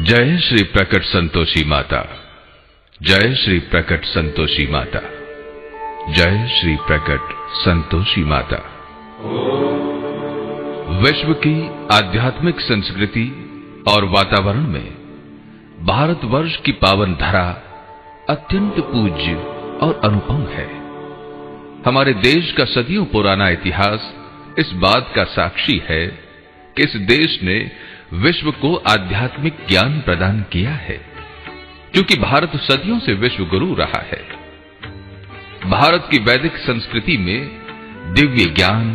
जय श्री प्रकट संतोषी माता, जय श्री प्रकट संतोषी माता, जय श्री प्रकट संतोषी माता। विश्व की आध्यात्मिक संस्कृति और वातावरण में भारतवर्ष की पावन धरा अत्यंत पूज्य और अनुपम है। हमारे देश का सदियों पुराना इतिहास इस बात का साक्षी है कि इस देश ने विश्व को आध्यात्मिक ज्ञान प्रदान किया है, क्योंकि भारत सदियों से विश्व गुरु रहा है। भारत की वैदिक संस्कृति में दिव्य ज्ञान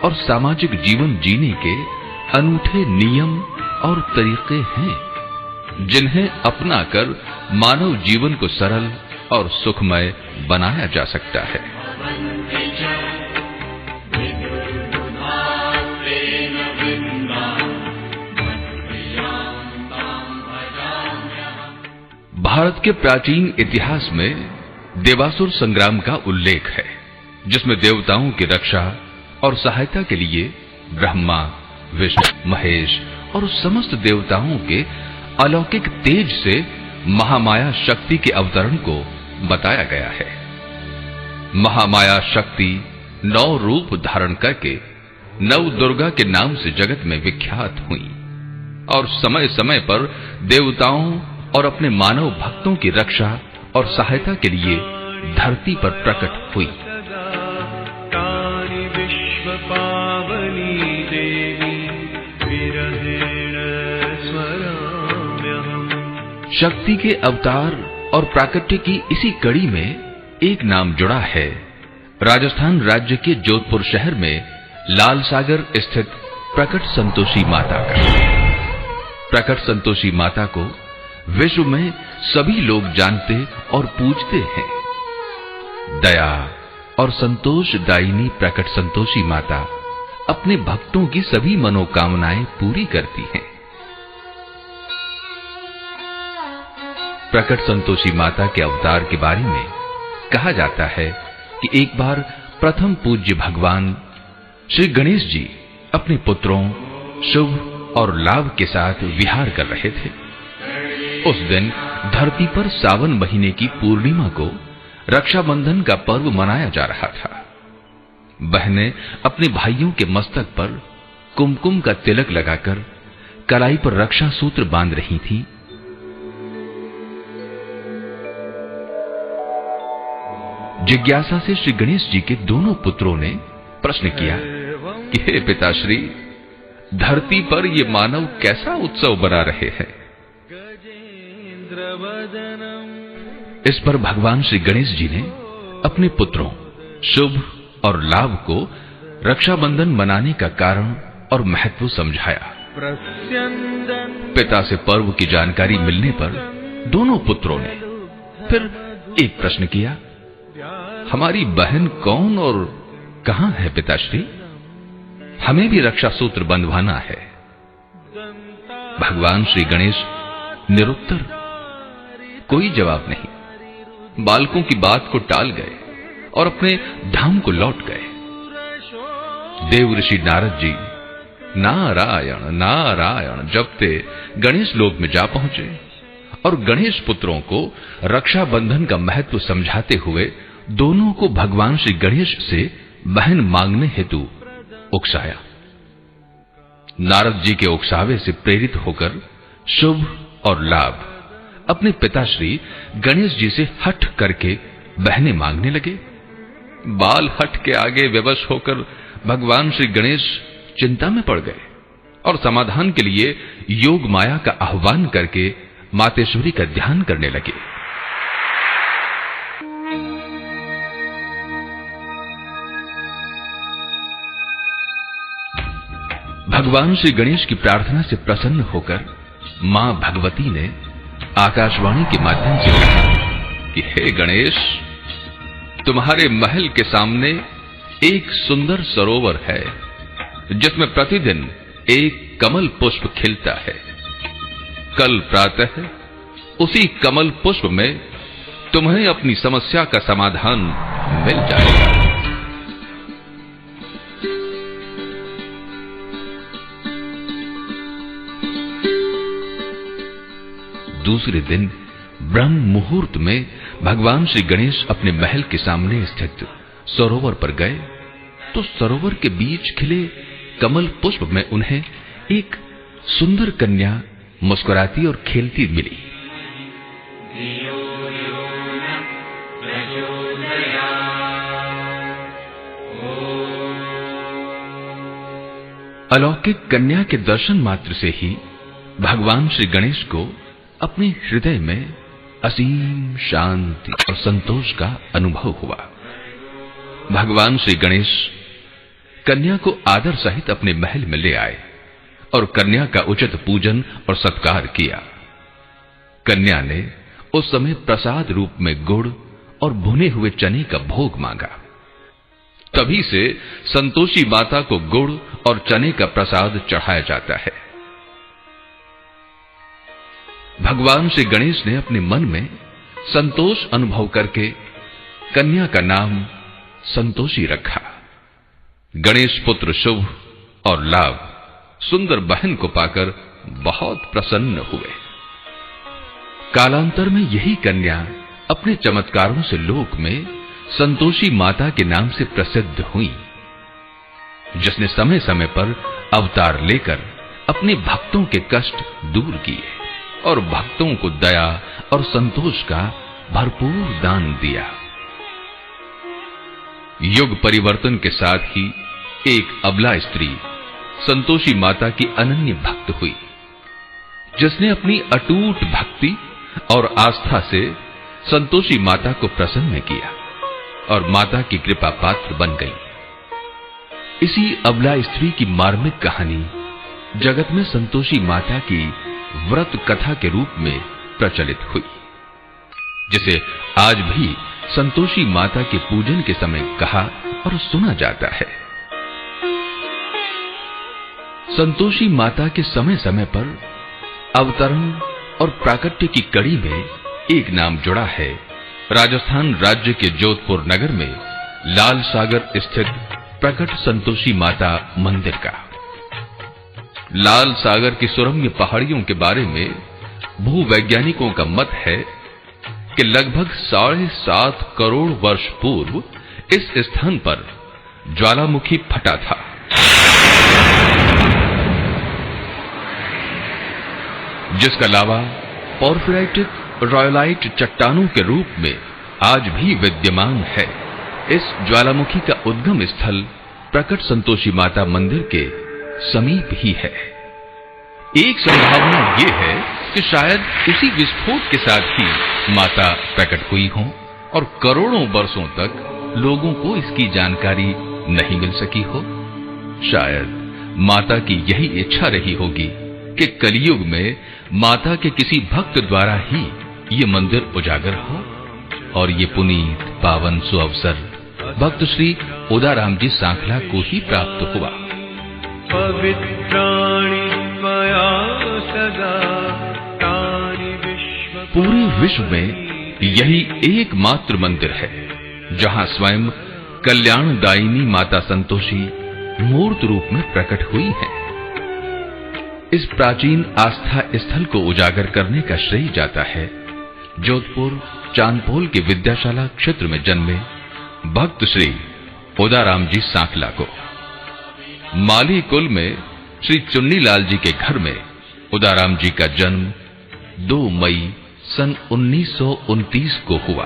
और सामाजिक जीवन जीने के अनूठे नियम और तरीके हैं, जिन्हें अपनाकर मानव जीवन को सरल और सुखमय बनाया जा सकता है। भारत के प्राचीन इतिहास में देवासुर संग्राम का उल्लेख है, जिसमें देवताओं की रक्षा और सहायता के लिए ब्रह्मा, विष्णु, महेश और समस्त देवताओं के अलौकिक तेज से महामाया शक्ति के अवतरण को बताया गया है। महामाया शक्ति 9 रूप धारण करके नव दुर्गा के नाम से जगत में विख्यात हुई और समय समय पर देवताओं और अपने मानव भक्तों की रक्षा और सहायता के लिए धरती पर प्रकट हुई। शक्ति के अवतार और प्राकट्य की इसी कड़ी में एक नाम जुड़ा है राजस्थान राज्य के जोधपुर शहर में लाल सागर स्थित प्रकट संतोषी माता का। प्रकट संतोषी माता को विश्व में सभी लोग जानते और पूजते हैं। दया और संतोष दायिनी प्रकट संतोषी माता अपने भक्तों की सभी मनोकामनाएं पूरी करती हैं। प्रकट संतोषी माता के अवतार के बारे में कहा जाता है कि एक बार प्रथम पूज्य भगवान श्री गणेश जी अपने पुत्रों शुभ और लाभ के साथ विहार कर रहे थे। उस दिन धरती पर सावन महीने की पूर्णिमा को रक्षाबंधन का पर्व मनाया जा रहा था। बहनें अपने भाइयों के मस्तक पर कुमकुम का तिलक लगाकर कलाई पर रक्षा सूत्र बांध रही थीं। जिज्ञासा से श्री गणेश जी के दोनों पुत्रों ने प्रश्न किया कि हे पिताश्री, धरती पर ये मानव कैसा उत्सव बना रहे हैं? इस पर भगवान श्री गणेश जी ने अपने पुत्रों शुभ और लाभ को रक्षाबंधन मनाने का कारण और महत्व समझाया। पिता से पर्व की जानकारी मिलने पर दोनों पुत्रों ने फिर एक प्रश्न किया, हमारी बहन कौन और कहां है पिताश्री? हमें भी रक्षा सूत्र बंधवाना है। भगवान श्री गणेश निरुत्तर, कोई जवाब नहीं। बालकों की बात को टाल गए और अपने धाम को लौट गए। देव ऋषि नारद जी नारायण नारायण जपते गणेश लोक में जा पहुंचे और गणेश पुत्रों को रक्षाबंधन का महत्व समझाते हुए दोनों को भगवान श्री गणेश से बहन मांगने हेतु उकसाया। नारद जी के उकसावे से प्रेरित होकर शुभ और लाभ अपने पिताश्री गणेश जी से हठ करके बहनें मांगने लगे। बाल हठ के आगे विवश होकर भगवान श्री गणेश चिंता में पड़ गए और समाधान के लिए योग माया का आह्वान करके मातेश्वरी का ध्यान करने लगे। भगवान श्री गणेश की प्रार्थना से प्रसन्न होकर मां भगवती ने आकाशवाणी के माध्यम से कहा कि हे गणेश, तुम्हारे महल के सामने एक सुंदर सरोवर है, जिसमें प्रतिदिन एक कमल पुष्प खिलता है। कल प्रातः उसी कमल पुष्प में तुम्हें अपनी समस्या का समाधान मिल जाएगा। दूसरे दिन ब्रह्म मुहूर्त में भगवान श्री गणेश अपने महल के सामने स्थित सरोवर पर गए तो सरोवर के बीच खिले कमल पुष्प में उन्हें एक सुंदर कन्या मुस्कुराती और खेलती मिली। अलौकिक कन्या के दर्शन मात्र से ही भगवान श्री गणेश को अपने हृदय में असीम शांति और संतोष का अनुभव हुआ। भगवान श्री गणेश कन्या को आदर सहित अपने महल में ले आए और कन्या का उचित पूजन और सत्कार किया। कन्या ने उस समय प्रसाद रूप में गुड़ और भुने हुए चने का भोग मांगा। तभी से संतोषी माता को गुड़ और चने का प्रसाद चढ़ाया जाता है। भगवान श्री गणेश ने अपने मन में संतोष अनुभव करके कन्या का नाम संतोषी रखा। गणेश पुत्र शुभ और लाभ सुंदर बहन को पाकर बहुत प्रसन्न हुए। कालांतर में यही कन्या अपने चमत्कारों से लोक में संतोषी माता के नाम से प्रसिद्ध हुई, जिसने समय समय पर अवतार लेकर अपने भक्तों के कष्ट दूर किए और भक्तों को दया और संतोष का भरपूर दान दिया। युग परिवर्तन के साथ ही एक अबला स्त्री संतोषी माता की अनन्य भक्त हुई, जिसने अपनी अटूट भक्ति और आस्था से संतोषी माता को प्रसन्न किया और माता की कृपा पात्र बन गई। इसी अबला स्त्री की मार्मिक कहानी जगत में संतोषी माता की व्रत कथा के रूप में प्रचलित हुई, जिसे आज भी संतोषी माता के पूजन के समय कहा और सुना जाता है। संतोषी माता के समय समय पर अवतरण और प्राकट्य की कड़ी में एक नाम जुड़ा है राजस्थान राज्य के जोधपुर नगर में लाल सागर स्थित प्रकट संतोषी माता मंदिर का। लाल सागर की सुरम्य पहाड़ियों के बारे में भूवैज्ञानिकों का मत है कि लगभग 7.5 करोड़ वर्ष पूर्व इस स्थान पर ज्वालामुखी फटा था, जिसका लावा पोर्फिराइटिक रॉयलाइट चट्टानों के रूप में आज भी विद्यमान है। इस ज्वालामुखी का उद्गम स्थल प्रकट संतोषी माता मंदिर के समीप ही है। एक संभावना यह है कि शायद उसी विस्फोट के साथ ही माता प्रकट हुई हो और करोड़ों वर्षों तक लोगों को इसकी जानकारी नहीं मिल सकी हो। शायद माता की यही इच्छा रही होगी कि कलयुग में माता के किसी भक्त द्वारा ही ये मंदिर उजागर हो और ये पुनीत पावन सुअवसर भक्त श्री उदाराम जी सांखला को ही प्राप्त हुआ। पूरे विश्व में यही एकमात्र मंदिर है जहां स्वयं कल्याणदायिनी माता संतोषी मूर्त रूप में प्रकट हुई है। इस प्राचीन आस्था स्थल को उजागर करने का श्रेय जाता है जोधपुर चांदपोल के विद्याशाला क्षेत्र में जन्मे भक्त श्री उदाराम जी सांखला को। माली कुल में श्री चुन्नीलाल जी के घर में उदाराम जी का जन्म 2 मई सन 1929 को हुआ।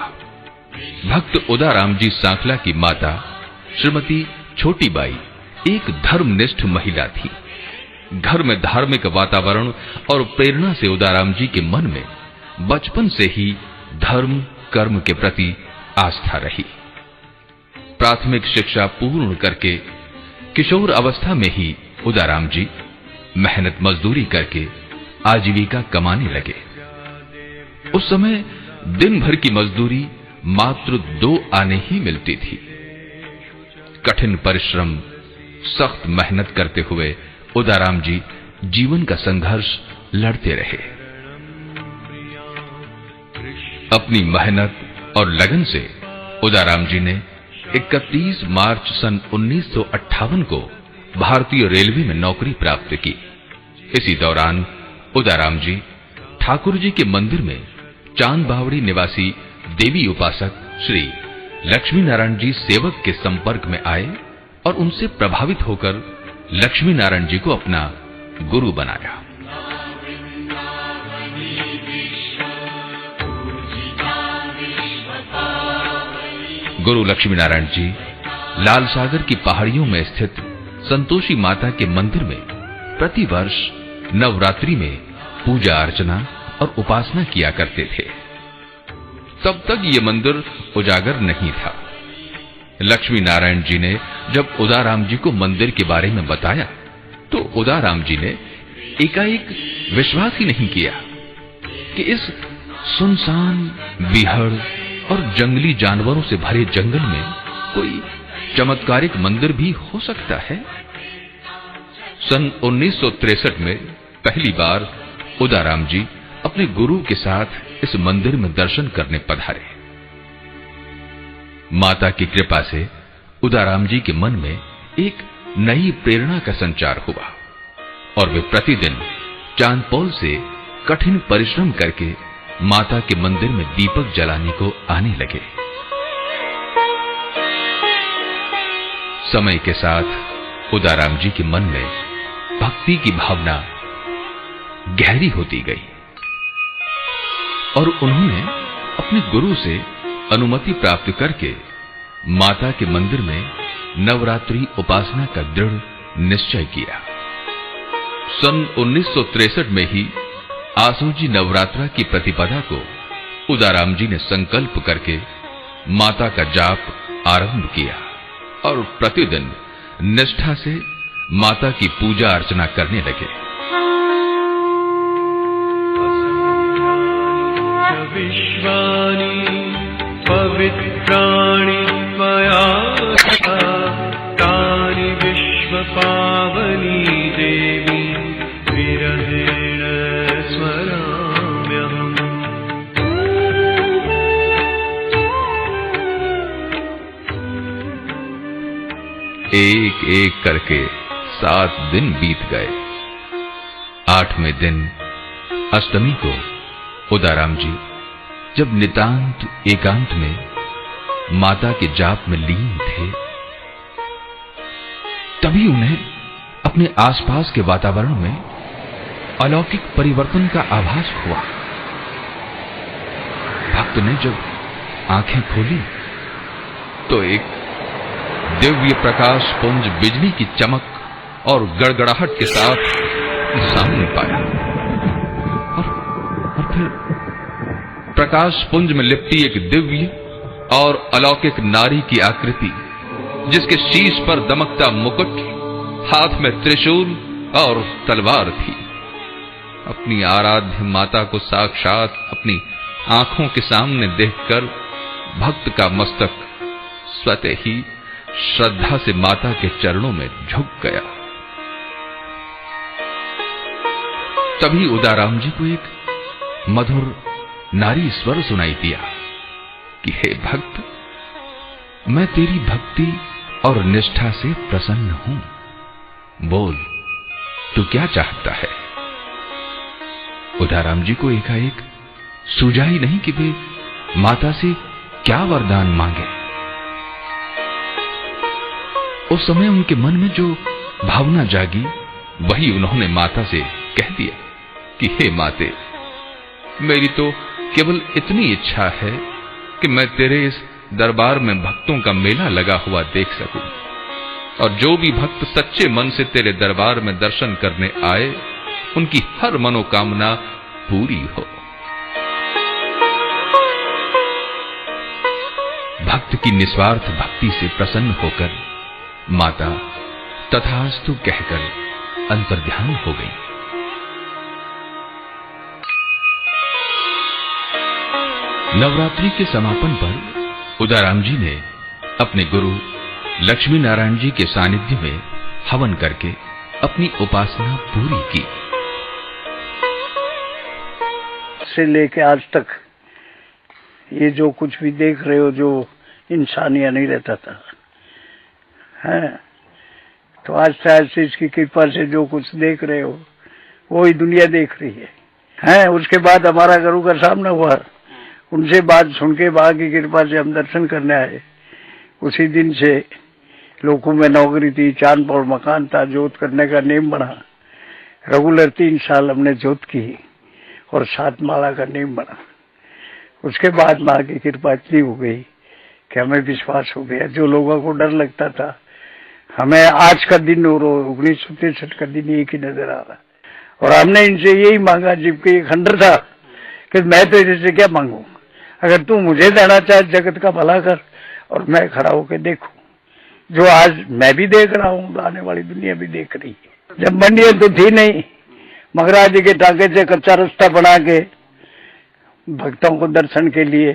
भक्त उदाराम जी सांखला की माता श्रीमती छोटी बाई एक धर्मनिष्ठ महिला थी। घर में धार्मिक वातावरण और प्रेरणा से उदाराम जी के मन में बचपन से ही धर्म कर्म के प्रति आस्था रही। प्राथमिक शिक्षा पूर्ण करके किशोर अवस्था में ही उदाराम जी मेहनत मजदूरी करके आजीविका कमाने लगे। उस समय दिन भर की मजदूरी मात्र 2 आने ही मिलती थी। कठिन परिश्रम सख्त मेहनत करते हुए उदाराम जी जीवन का संघर्ष लड़ते रहे। अपनी मेहनत और लगन से उदाराम जी ने 31 मार्च सन 1958 को भारतीय रेलवे में नौकरी प्राप्त की। इसी दौरान उदाराम जी ठाकुर जी के मंदिर में चांद बावड़ी निवासी देवी उपासक श्री लक्ष्मी नारायण जी सेवक के संपर्क में आए और उनसे प्रभावित होकर लक्ष्मी नारायण जी को अपना गुरु बनाया। गुरु लक्ष्मी नारायण जी लाल सागर की पहाड़ियों में स्थित संतोषी माता के मंदिर में प्रतिवर्ष नवरात्रि में पूजा अर्चना और उपासना किया करते थे। तब तक ये मंदिर उजागर नहीं था। लक्ष्मी नारायण जी ने जब उदाराम जी को मंदिर के बारे में बताया तो उदाराम जी ने एकाएक विश्वास ही नहीं किया कि इस सुनसान, बीहड़ और जंगली जानवरों से भरे जंगल में कोई चमत्कारिक मंदिर भी हो सकता है। सन 1963 में पहली बार उदाराम जी अपने गुरु के साथ इस मंदिर में दर्शन करने पधारे। माता की कृपा से उदाराम जी के मन में एक नई प्रेरणा का संचार हुआ और वे प्रतिदिन चांदपौल से कठिन परिश्रम करके माता के मंदिर में दीपक जलाने को आने लगे। समय के साथ उदाराम जी के मन में भक्ति की भावना गहरी होती गई और उन्होंने अपने गुरु से अनुमति प्राप्त करके माता के मंदिर में नवरात्रि उपासना का दृढ़ निश्चय किया। सन 1963 में ही आसोजी नवरात्रा की प्रतिपदा को उदाराम जी ने संकल्प करके माता का जाप आरंभ किया और प्रतिदिन निष्ठा से माता की पूजा अर्चना करने लगे। विश्वानि पवित्राणि त्वया तानि विश्व पावनी देवी विरहेण स्मराम्यहम्। एक एक करके 7 दिन बीत गए। 8वें दिन अष्टमी को उदाराम जी जब नितांत एकांत में माता के जाप में लीन थे, तभी उन्हें अपने आसपास के वातावरण में अलौकिक परिवर्तन का आभास हुआ। भक्त ने जब आंखें खोली तो एक दिव्य प्रकाश पुंज बिजली की चमक और गड़गड़ाहट के साथ सामने पाया और फिर प्रकाश पुंज में लिपटी एक दिव्य और अलौकिक नारी की आकृति, जिसके शीश पर दमकता मुकुट, हाथ में त्रिशूल और तलवार थी। अपनी आराध्य माता को साक्षात अपनी आंखों के सामने देखकर भक्त का मस्तक स्वतः ही श्रद्धा से माता के चरणों में झुक गया। तभी उदाराम जी को एक मधुर नारी स्वर सुनाई दिया कि हे भक्त, मैं तेरी भक्ति और निष्ठा से प्रसन्न हूं। बोल, तू क्या चाहता है? उदाराम जी को एकाएक सूझा ही नहीं कि वे माता से क्या वरदान मांगे। उस समय उनके मन में जो भावना जागी वही उन्होंने माता से कह दिया कि हे माते, मेरी तो केवल इतनी इच्छा है कि मैं तेरे इस दरबार में भक्तों का मेला लगा हुआ देख सकूं और जो भी भक्त सच्चे मन से तेरे दरबार में दर्शन करने आए, उनकी हर मनोकामना पूरी हो। भक्त की निस्वार्थ भक्ति से प्रसन्न होकर माता तथास्तु कहकर अंतर्ध्यान हो गई। नवरात्रि के समापन पर उदाराम जी ने अपने गुरु लक्ष्मी नारायण जी के सानिध्य में हवन करके अपनी उपासना पूरी की। से लेके आज तक ये जो कुछ भी देख रहे हो, जो इंसानिया नहीं रहता था, है तो आज से इसकी कृपा से जो कुछ देख रहे हो वही दुनिया देख रही है। हैं। उसके बाद हमारा गुरु का सामना हुआ, उनसे बात सुन के बाबा की कृपा से हम दर्शन करने आए। उसी दिन से लोगों में नौकरी थी, चांद पौड़ मकान था, जोत करने का नेम बना। रेगुलर 3 साल हमने जोत की और 7 माला का नेम बना। उसके बाद माँ की कृपा इतनी हो गई कि हमें विश्वास हो गया। जो लोगों को डर लगता था, हमें आज का दिन और 1963 का दिन एक ही नजर आ रहा। और हमने इनसे यही मांगा, जबकि एक खंडर था कि मैं तो इनसे क्या मांगू, अगर तू मुझे देना चाहे जगत का भला कर और मैं खड़ा होकर देखूं, जो आज मैं भी देख रहा हूँ, आने वाली दुनिया भी देख रही है। जब मंडियां तो थी नहीं, मगराज के टाके से कच्चा रास्ता बना के भक्तों को दर्शन के लिए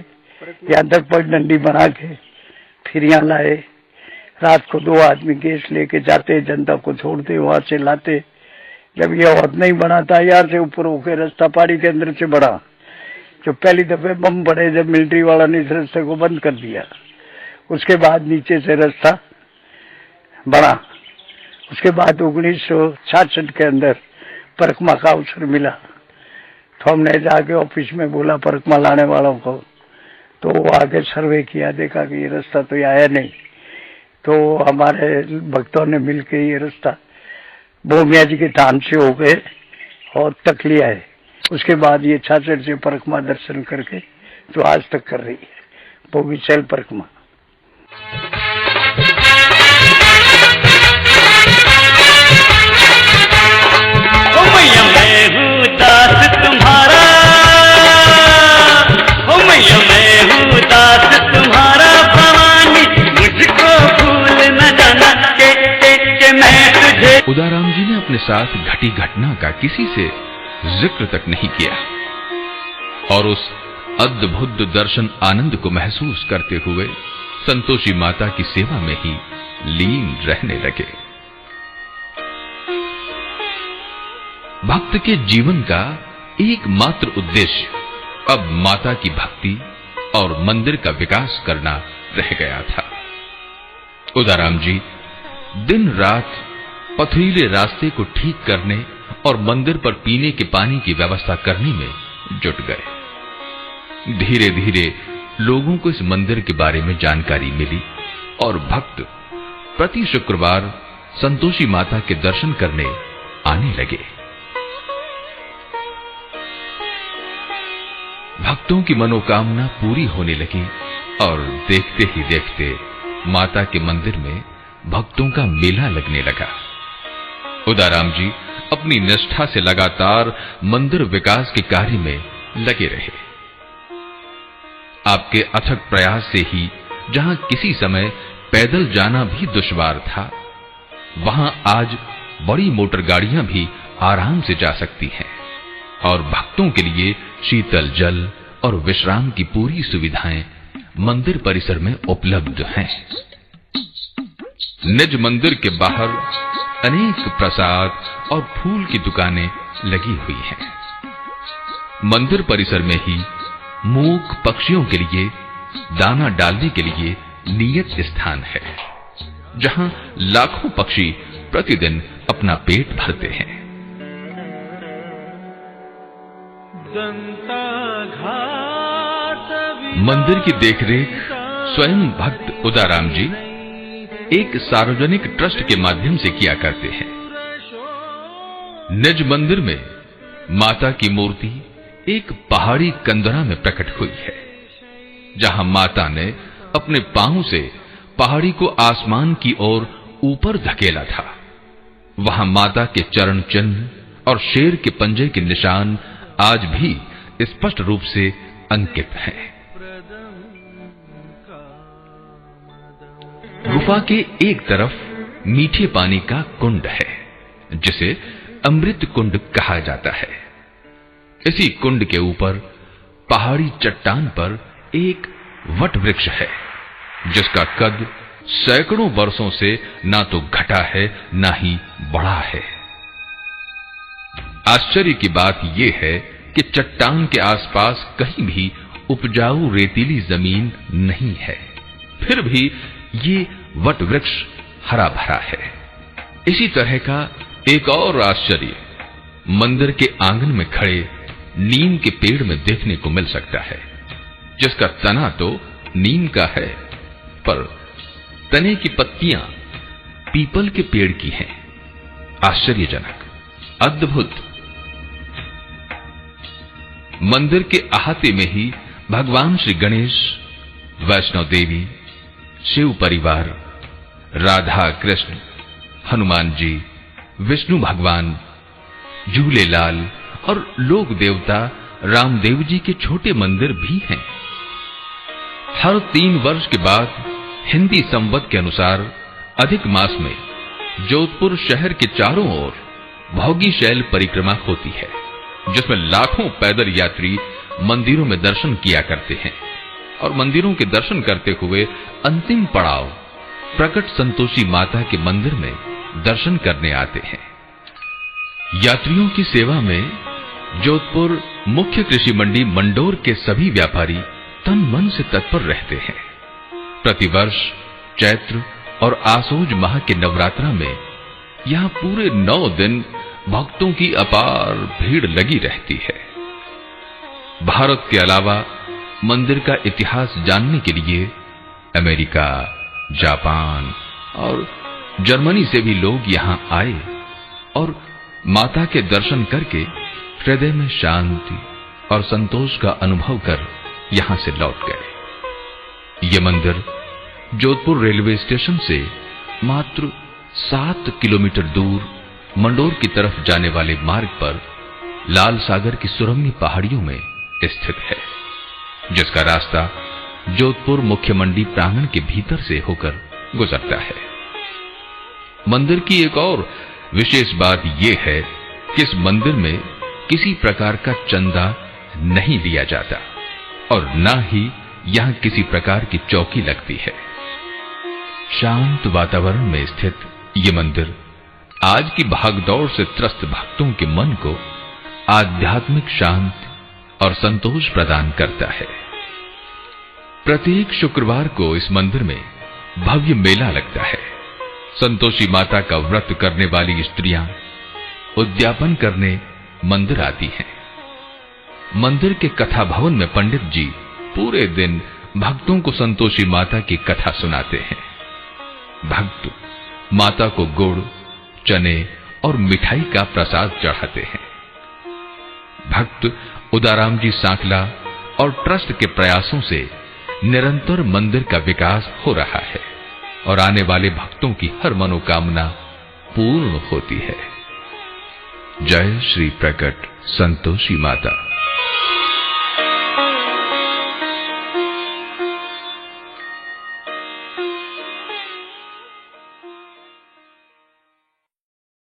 यहाँ तक पगडंडी बना के फिर यहाँ लाए। रात को 2 आदमी गैस लेके जाते, जनता को छोड़ते, वहां से लाते। जब ये और नहीं बना था, यहाँ से ऊपर होकर रास्ता पहाड़ी के अंदर से बढ़ा। जो पहली दफे बम पड़े, जब मिलिट्री वाला ने इस रास्ते को बंद कर दिया, उसके बाद नीचे से रास्ता बढ़ा। उसके बाद 1966 के अंदर परिक्रमा का अवसर मिला, तो हमने जाके ऑफिस में बोला परिक्रमा लाने वालों को, तो वो आगे सर्वे किया, देखा कि ये रास्ता तो आया नहीं। तो हमारे भक्तों ने मिलकर ये रास्ता भोमिया जी के धाम से हो गए और तक लिया है। उसके बाद ये 66 से परिक्रमा दर्शन करके जो आज तक कर रही है, वो विशाल परिक्रमा। मैं हूँ दास तुम्हारा, ओ मैं हूँ दास तुम्हारा भवानी, मुझको भूल न जाना के मैं तुझे। उदाराम जी ने अपने साथ घटी घटना का किसी से जिक्र तक नहीं किया और उस अद्भुत दर्शन आनंद को महसूस करते हुए संतोषी माता की सेवा में ही लीन रहने लगे। भक्त के जीवन का एकमात्र उद्देश्य अब माता की भक्ति और मंदिर का विकास करना रह गया था। उदाराम जी दिन रात पथरीले रास्ते को ठीक करने और मंदिर पर पीने के पानी की व्यवस्था करने में जुट गए। धीरे धीरे लोगों को इस मंदिर के बारे में जानकारी मिली और भक्त प्रति शुक्रवार संतोषी माता के दर्शन करने आने लगे। भक्तों की मनोकामना पूरी होने लगी और देखते ही देखते माता के मंदिर में भक्तों का मेला लगने लगा। उदाराम जी अपनी निष्ठा से लगातार मंदिर विकास के कार्य में लगे रहे। आपके अथक प्रयास से ही जहां किसी समय पैदल जाना भी दुश्वार था, वहां आज बड़ी मोटर गाड़ियां भी आराम से जा सकती हैं और भक्तों के लिए शीतल जल और विश्राम की पूरी सुविधाएं मंदिर परिसर में उपलब्ध हैं। निज मंदिर के बाहर अनेक प्रसाद और फूल की दुकानें लगी हुई हैं। मंदिर परिसर में ही मूक पक्षियों के लिए दाना डालने के लिए नियत स्थान है, जहां लाखों पक्षी प्रतिदिन अपना पेट भरते हैं। मंदिर की देखरेख स्वयं भक्त उदाराम जी एक सार्वजनिक ट्रस्ट के माध्यम से किया करते हैं। निज मंदिर में माता की मूर्ति एक पहाड़ी कंदरा में प्रकट हुई है, जहां माता ने अपने पांव से पहाड़ी को आसमान की ओर ऊपर धकेला था। वहां माता के चरण चिन्ह और शेर के पंजे के निशान आज भी स्पष्ट रूप से अंकित हैं। गुफा के एक तरफ मीठे पानी का कुंड है, जिसे अमृत कुंड कहा जाता है। इसी कुंड के ऊपर पहाड़ी चट्टान पर एक वट वृक्ष है, जिसका कद सैकड़ों वर्षों से ना तो घटा है ना ही बढ़ा है। आश्चर्य की बात यह है कि चट्टान के आसपास कहीं भी उपजाऊ रेतीली जमीन नहीं है, फिर भी ये वट वृक्ष हरा भरा है। इसी तरह का एक और आश्चर्य मंदिर के आंगन में खड़े नीम के पेड़ में देखने को मिल सकता है, जिसका तना तो नीम का है, पर तने की पत्तियां पीपल के पेड़ की हैं। आश्चर्यजनक, अद्भुत। मंदिर के अहाते में ही भगवान श्री गणेश, वैष्णो देवी, शिव परिवार, राधा कृष्ण, हनुमान जी, विष्णु भगवान, झूलेलाल और लोक देवता रामदेव जी के छोटे मंदिर भी हैं। हर 3 वर्ष के बाद हिंदी संवत के अनुसार अधिक मास में जोधपुर शहर के चारों ओर भोगी शैल परिक्रमा होती है, जिसमें लाखों पैदल यात्री मंदिरों में दर्शन किया करते हैं और मंदिरों के दर्शन करते हुए अंतिम पड़ाव प्रकट संतोषी माता के मंदिर में दर्शन करने आते हैं। यात्रियों की सेवा में जोधपुर मुख्य कृषि मंडी मंडोर के सभी व्यापारी तन मन से तत्पर रहते हैं। प्रतिवर्ष चैत्र और आसोज माह के नवरात्रा में यहां पूरे 9 दिन भक्तों की अपार भीड़ लगी रहती है। भारत के अलावा मंदिर का इतिहास जानने के लिए अमेरिका, जापान और जर्मनी से भी लोग यहां आए और माता के दर्शन करके हृदय में शांति और संतोष का अनुभव कर यहां से लौट गए। यह मंदिर जोधपुर रेलवे स्टेशन से मात्र 7 किलोमीटर दूर मंडोर की तरफ जाने वाले मार्ग पर लाल सागर की सुरम्य पहाड़ियों में स्थित है, जिसका रास्ता जोधपुर मुख्य मंडी प्रांगण के भीतर से होकर गुजरता है। मंदिर की एक और विशेष बात यह है कि इस मंदिर में किसी प्रकार का चंदा नहीं लिया जाता और न ही यहां किसी प्रकार की चौकी लगती है। शांत वातावरण में स्थित यह मंदिर आज की भागदौड़ से त्रस्त भक्तों के मन को आध्यात्मिक शांति और संतोष प्रदान करता है। प्रत्येक शुक्रवार को इस मंदिर में भव्य मेला लगता है। संतोषी माता का व्रत करने वाली स्त्रियां उद्यापन करने मंदिर आती हैं। मंदिर के कथा भवन में पंडित जी पूरे दिन भक्तों को संतोषी माता की कथा सुनाते हैं। भक्त माता को गुड़, चने और मिठाई का प्रसाद चढ़ाते हैं। भक्त उदाराम जी सांकला और ट्रस्ट के प्रयासों से निरंतर मंदिर का विकास हो रहा है और आने वाले भक्तों की हर मनोकामना पूर्ण होती है। जय श्री प्रकट संतोषी माता।